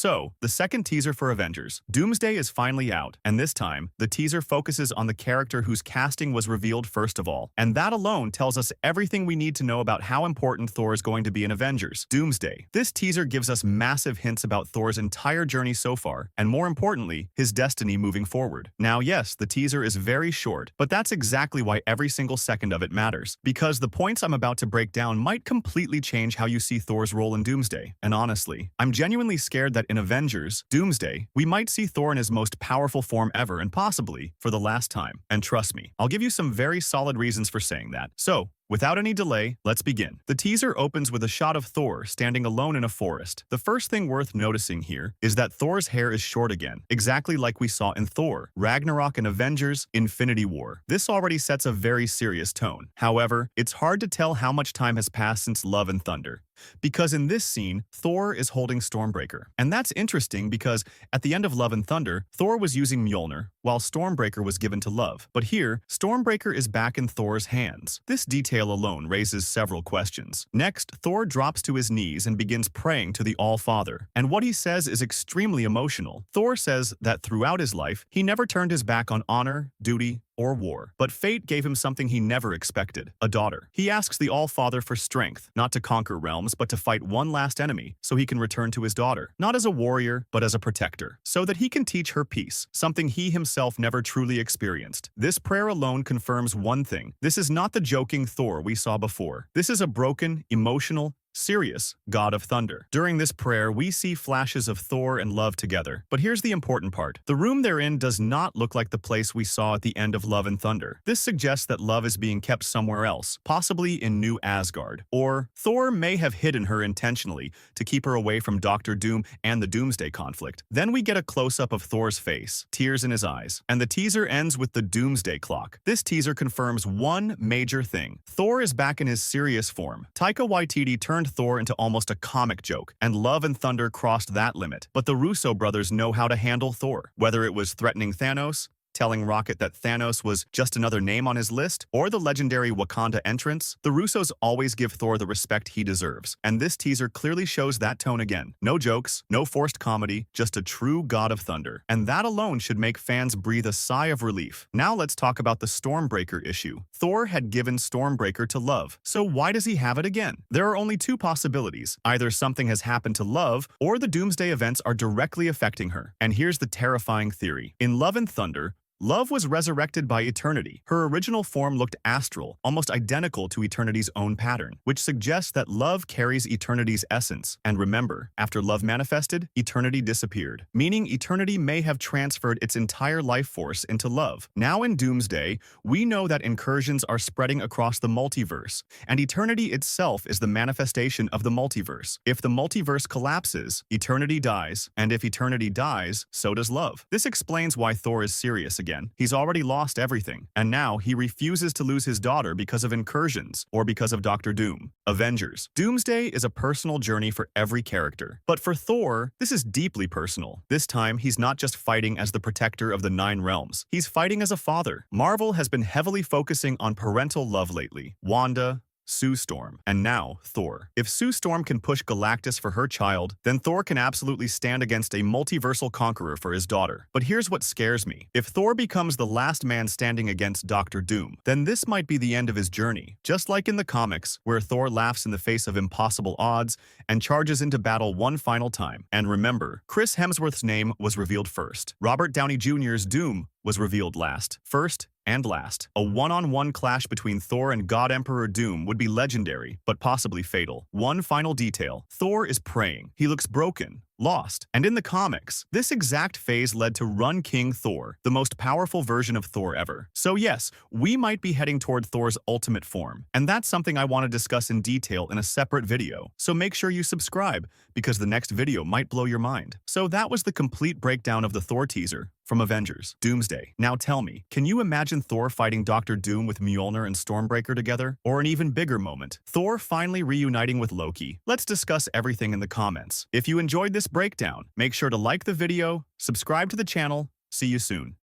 So, the second teaser for Avengers Doomsday is finally out, and this time, the teaser focuses on the character whose casting was revealed first of all. And that alone tells us everything we need to know about how important Thor is going to be in Avengers Doomsday. This teaser gives us massive hints about Thor's entire journey so far, and more importantly, his destiny moving forward. Now yes, the teaser is very short, but that's exactly why every single second of it matters, because the points I'm about to break down might completely change how you see Thor's role in Doomsday. And honestly, I'm genuinely scared that in Avengers Doomsday, we might see Thor in his most powerful form ever and possibly for the last time. And trust me, I'll give you some very solid reasons for saying that. So, without any delay, let's begin. The teaser opens with a shot of Thor standing alone in a forest. The first thing worth noticing here is that Thor's hair is short again, exactly like we saw in Thor, Ragnarok and Avengers Infinity War. This already sets a very serious tone. However, it's hard to tell how much time has passed since Love and Thunder, because in this scene, Thor is holding Stormbreaker. And that's interesting because at the end of Love and Thunder, Thor was using Mjolnir, while Stormbreaker was given to Love. But here, Stormbreaker is back in Thor's hands. This detail alone raises several questions. Next, Thor drops to his knees and begins praying to the All-Father. And what he says is extremely emotional. Thor says that throughout his life, he never turned his back on honor, duty, or war. But fate gave him something he never expected, a daughter. He asks the All-Father for strength, not to conquer realms, but to fight one last enemy, so he can return to his daughter, not as a warrior, but as a protector, so that he can teach her peace, something he himself never truly experienced. This prayer alone confirms one thing: this is not the joking Thor we saw before. This is a broken, emotional, serious God of Thunder. During this prayer, we see flashes of Thor and Love together. But here's the important part. The room they're in does not look like the place we saw at the end of Love and Thunder. This suggests that Love is being kept somewhere else, possibly in New Asgard. Or Thor may have hidden her intentionally to keep her away from Doctor Doom and the Doomsday conflict. Then we get a close-up of Thor's face, tears in his eyes, and the teaser ends with the Doomsday clock. This teaser confirms one major thing: Thor is back in his serious form. Taika Waititi turned Thor into almost a comic joke, and Love and Thunder crossed that limit. But the Russo brothers know how to handle Thor. Whether it was threatening Thanos, telling Rocket that Thanos was just another name on his list, or the legendary Wakanda entrance, the Russos always give Thor the respect he deserves. And this teaser clearly shows that tone again. No jokes, no forced comedy, just a true God of Thunder. And that alone should make fans breathe a sigh of relief. Now let's talk about the Stormbreaker issue. Thor had given Stormbreaker to Love, so why does he have it again? There are only two possibilities. Either something has happened to Love, or the Doomsday events are directly affecting her. And here's the terrifying theory. In Love and Thunder, Love was resurrected by Eternity. Her original form looked astral, almost identical to Eternity's own pattern, which suggests that Love carries Eternity's essence. And remember, after Love manifested, Eternity disappeared, meaning Eternity may have transferred its entire life force into Love. Now in Doomsday, we know that incursions are spreading across the multiverse, and Eternity itself is the manifestation of the multiverse. If the multiverse collapses, Eternity dies, and if Eternity dies, so does Love. This explains why Thor is serious again. He's already lost everything, and now he refuses to lose his daughter because of incursions or because of Doctor Doom. Avengers Doomsday is a personal journey for every character. But for Thor, this is deeply personal. This time, he's not just fighting as the protector of the Nine Realms. He's fighting as a father. Marvel has been heavily focusing on parental love lately. Wanda, Sue Storm, and now Thor. If Sue Storm can push Galactus for her child, then Thor can absolutely stand against a multiversal conqueror for his daughter. But here's what scares me. If Thor becomes the last man standing against Doctor Doom, then this might be the end of his journey. Just like in the comics, where Thor laughs in the face of impossible odds and charges into battle one final time. And remember, Chris Hemsworth's name was revealed first. Robert Downey Jr.'s Doom was revealed last. First and last. A one-on-one clash between Thor and God Emperor Doom would be legendary, but possibly fatal. One final detail: Thor is praying. He looks broken, lost. And in the comics, this exact phase led to Run King Thor, the most powerful version of Thor ever. So yes, we might be heading toward Thor's ultimate form, and that's something I want to discuss in detail in a separate video. So make sure you subscribe, because the next video might blow your mind. So that was the complete breakdown of the Thor teaser from Avengers Doomsday. Now tell me, can you imagine Thor fighting Doctor Doom with Mjolnir and Stormbreaker together? Or an even bigger moment, Thor finally reuniting with Loki? Let's discuss everything in the comments. If you enjoyed this breakdown, make sure to like the video, subscribe to the channel. See you soon.